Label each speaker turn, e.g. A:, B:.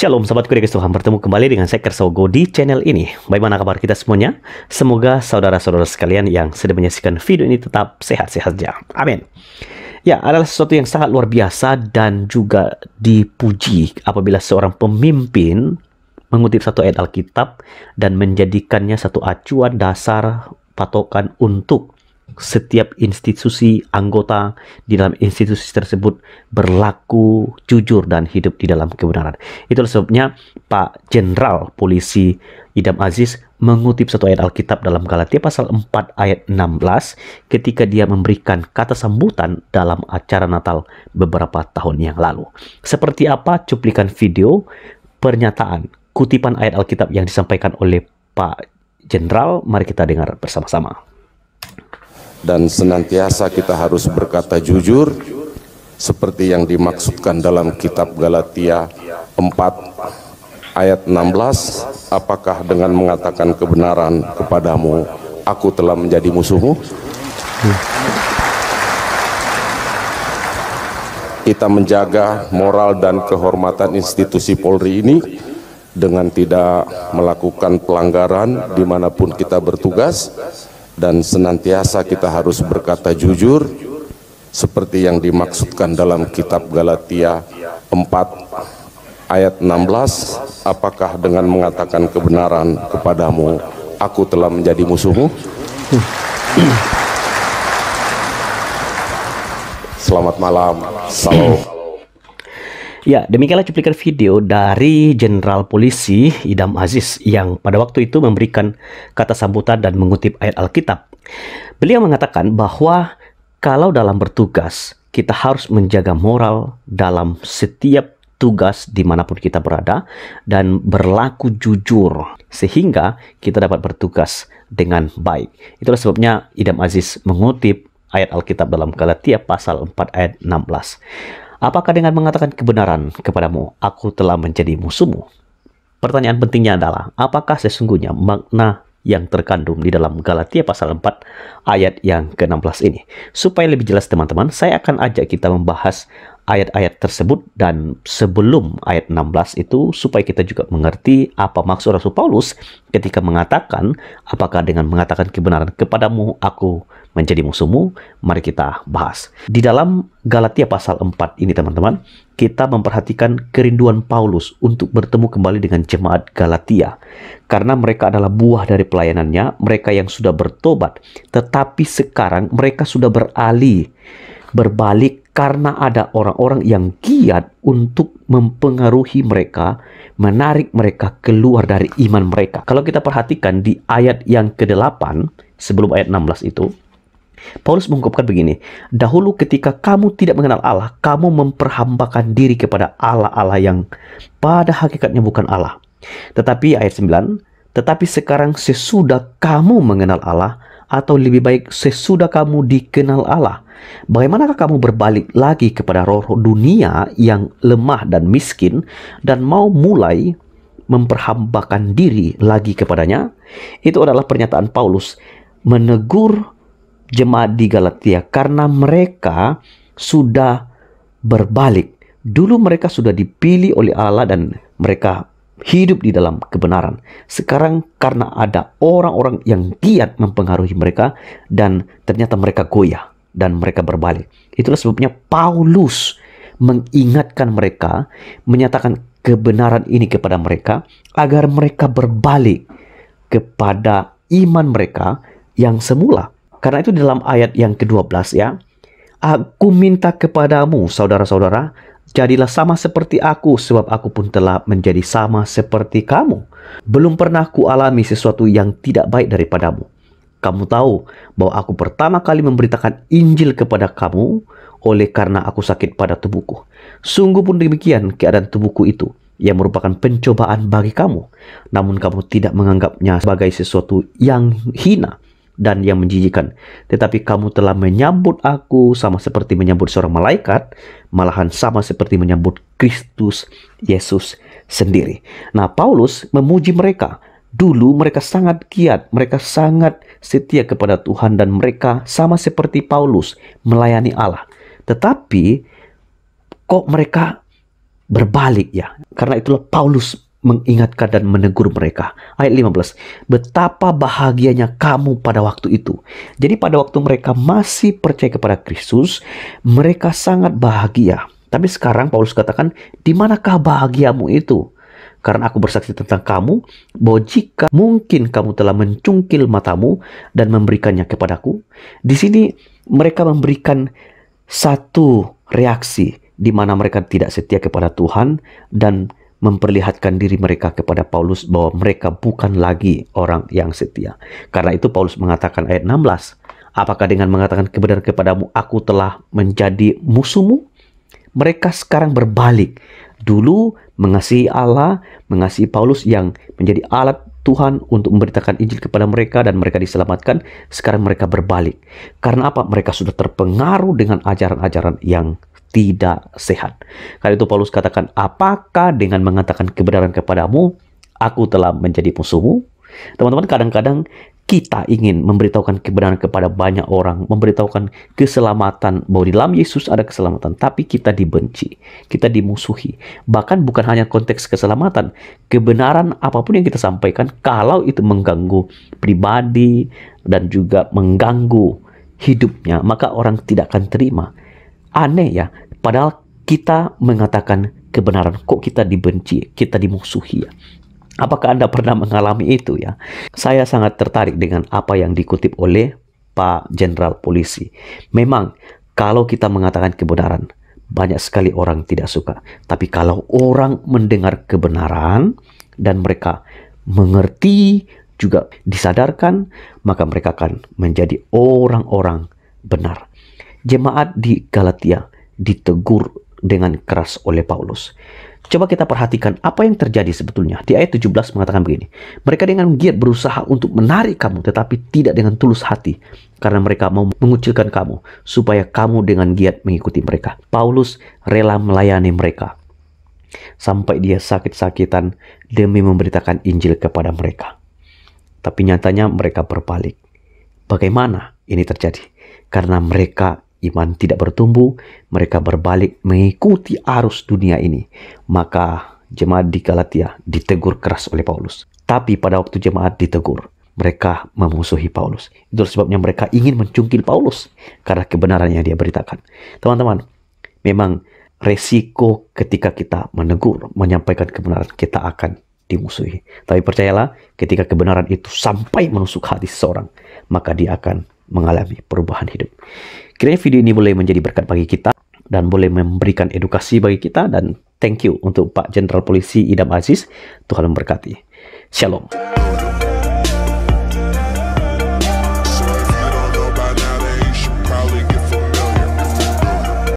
A: Shalom sahabatku di Tuhan, bertemu kembali dengan saya Kersogo di channel ini. Bagaimana kabar kita semuanya? Semoga saudara-saudara sekalian yang sedang menyaksikan video ini tetap sehat-sehat saja. Amin. Ya, adalah sesuatu yang sangat luar biasa dan juga dipuji apabila seorang pemimpin mengutip satu ayat Alkitab dan menjadikannya satu acuan dasar patokan untuk setiap institusi anggota di dalam institusi tersebut berlaku jujur dan hidup di dalam kebenaran. Itulah sebabnya Pak Jenderal Polisi Idam Aziz mengutip satu ayat Alkitab dalam Galatia pasal 4 ayat 16 ketika dia memberikan kata sambutan dalam acara Natal beberapa tahun yang lalu. Seperti apa cuplikan video pernyataan kutipan ayat Alkitab yang disampaikan oleh Pak Jenderal? Mari kita dengar bersama-sama.
B: Dan senantiasa kita harus berkata jujur seperti yang dimaksudkan dalam kitab Galatia 4 ayat 16. Apakah dengan mengatakan kebenaran kepadamu aku telah menjadi musuhmu? Kita menjaga moral dan kehormatan institusi Polri ini dengan tidak melakukan pelanggaran dimanapun kita bertugas, dan senantiasa kita harus berkata jujur seperti yang dimaksudkan dalam kitab Galatia 4 ayat 16. Apakah dengan mengatakan kebenaran kepadamu aku telah menjadi musuhmu? Selamat malam. Salam.
A: Ya, demikianlah cuplikan video dari Jenderal Polisi Idam Aziz yang pada waktu itu memberikan kata sambutan dan mengutip ayat Alkitab. Beliau mengatakan bahwa kalau dalam bertugas, kita harus menjaga moral dalam setiap tugas dimanapun kita berada dan berlaku jujur sehingga kita dapat bertugas dengan baik. Itulah sebabnya Idam Aziz mengutip ayat Alkitab dalam Galatia pasal 4 ayat 16. Apakah dengan mengatakan kebenaran kepadamu, aku telah menjadi musuhmu? Pertanyaan pentingnya adalah, apakah sesungguhnya makna yang terkandung di dalam Galatia pasal 4 ayat yang ke-16 ini? Supaya lebih jelas teman-teman, saya akan ajak kita membahas ayat-ayat tersebut, dan sebelum ayat 16 itu, supaya kita juga mengerti apa maksud Rasul Paulus ketika mengatakan, apakah dengan mengatakan kebenaran kepadamu, aku menjadi musuhmu. Mari kita bahas. Di dalam Galatia pasal 4 ini teman-teman, kita memperhatikan kerinduan Paulus untuk bertemu kembali dengan jemaat Galatia. Karena mereka adalah buah dari pelayanannya, mereka yang sudah bertobat. Tetapi sekarang mereka sudah berbalik karena ada orang-orang yang giat untuk mempengaruhi mereka, menarik mereka keluar dari iman mereka. Kalau kita perhatikan di ayat yang ke-8, sebelum ayat 16 itu, Paulus mengungkapkan begini, dahulu ketika kamu tidak mengenal Allah, kamu memperhambakan diri kepada Allah-Allah yang pada hakikatnya bukan Allah. Tetapi ayat 9, tetapi sekarang sesudah kamu mengenal Allah, atau lebih baik sesudah kamu dikenal Allah, bagaimanakah kamu berbalik lagi kepada roh dunia yang lemah dan miskin dan mau mulai memperhambakan diri lagi kepadanya? Itu adalah pernyataan Paulus menegur jemaat di Galatia karena mereka sudah berbalik. Dulu mereka sudah dipilih oleh Allah dan mereka hidup di dalam kebenaran. Sekarang karena ada orang-orang yang giat mempengaruhi mereka dan ternyata mereka goyah dan mereka berbalik. Itulah sebabnya Paulus mengingatkan mereka, menyatakan kebenaran ini kepada mereka agar mereka berbalik kepada iman mereka yang semula. Karena itu di dalam ayat yang ke-12 ya, aku minta kepadamu saudara-saudara, jadilah sama seperti aku, sebab aku pun telah menjadi sama seperti kamu. Belum pernah ku alami sesuatu yang tidak baik daripadamu. Kamu tahu bahwa aku pertama kali memberitakan Injil kepada kamu oleh karena aku sakit pada tubuhku. Sungguh pun demikian keadaan tubuhku itu, yang merupakan pencobaan bagi kamu. Namun kamu tidak menganggapnya sebagai sesuatu yang hina dan yang menjijikan. Tetapi kamu telah menyambut aku sama seperti menyambut seorang malaikat, malahan sama seperti menyambut Kristus Yesus sendiri. Nah, Paulus memuji mereka. Dulu mereka sangat giat, mereka sangat setia kepada Tuhan, dan mereka sama seperti Paulus melayani Allah. Tetapi kok mereka berbalik ya. Karena itulah Paulus mengingatkan dan menegur mereka. Ayat 15, betapa bahagianya kamu pada waktu itu. Jadi pada waktu mereka masih percaya kepada Kristus, mereka sangat bahagia. Tapi sekarang Paulus katakan, di manakah bahagiamu itu? Karena aku bersaksi tentang kamu, bahwa jika mungkin kamu telah mencungkil matamu dan memberikannya kepadaku. Di sini mereka memberikan satu reaksi di mana mereka tidak setia kepada Tuhan dan memperlihatkan diri mereka kepada Paulus bahwa mereka bukan lagi orang yang setia. Karena itu Paulus mengatakan ayat 16, apakah dengan mengatakan kebenaran kepadamu aku telah menjadi musuhmu? Mereka sekarang berbalik. Dulu mengasihi Allah, mengasihi Paulus yang menjadi alat Tuhan untuk memberitakan Injil kepada mereka dan mereka diselamatkan. Sekarang mereka berbalik. Karena apa? Mereka sudah terpengaruh dengan ajaran-ajaran yang tidak sehat. Karena itu Paulus katakan, apakah dengan mengatakan kebenaran kepadamu aku telah menjadi musuhmu? Teman-teman, kadang-kadang kita ingin memberitahukan kebenaran kepada banyak orang, memberitahukan keselamatan, bahwa di dalam Yesus ada keselamatan, tapi kita dibenci, kita dimusuhi. Bahkan bukan hanya konteks keselamatan, kebenaran apapun yang kita sampaikan, kalau itu mengganggu pribadi dan juga mengganggu hidupnya, maka orang tidak akan terima. Aneh ya, padahal kita mengatakan kebenaran, kok kita dibenci, kita dimusuhi ya. Apakah Anda pernah mengalami itu ya? Saya sangat tertarik dengan apa yang dikutip oleh Pak Jenderal Polisi. Memang kalau kita mengatakan kebenaran, banyak sekali orang tidak suka. Tapi kalau orang mendengar kebenaran dan mereka mengerti, juga disadarkan, maka mereka akan menjadi orang-orang benar. Jemaat di Galatia ditegur dengan keras oleh Paulus. Coba kita perhatikan apa yang terjadi sebetulnya. Di ayat 17 mengatakan begini, mereka dengan giat berusaha untuk menarik kamu, tetapi tidak dengan tulus hati, karena mereka mau mengucilkan kamu, supaya kamu dengan giat mengikuti mereka. Paulus rela melayani mereka, sampai dia sakit-sakitan demi memberitakan Injil kepada mereka. Tapi nyatanya mereka berbalik. Bagaimana ini terjadi? Karena mereka iman tidak bertumbuh, mereka berbalik mengikuti arus dunia ini. Maka jemaat di Galatia ditegur keras oleh Paulus. Tapi pada waktu jemaat ditegur, mereka memusuhi Paulus. Itu sebabnya mereka ingin mencungkil Paulus karena kebenaran yang dia beritakan. Teman-teman, memang resiko ketika kita menegur, menyampaikan kebenaran, kita akan dimusuhi. Tapi percayalah, ketika kebenaran itu sampai menusuk hati seseorang, maka dia akan mengalami perubahan hidup. Kiranya video ini boleh menjadi berkat bagi kita dan boleh memberikan edukasi bagi kita, dan thank you untuk Pak Jenderal Polisi Idam Aziz. Tuhan memberkati. Shalom.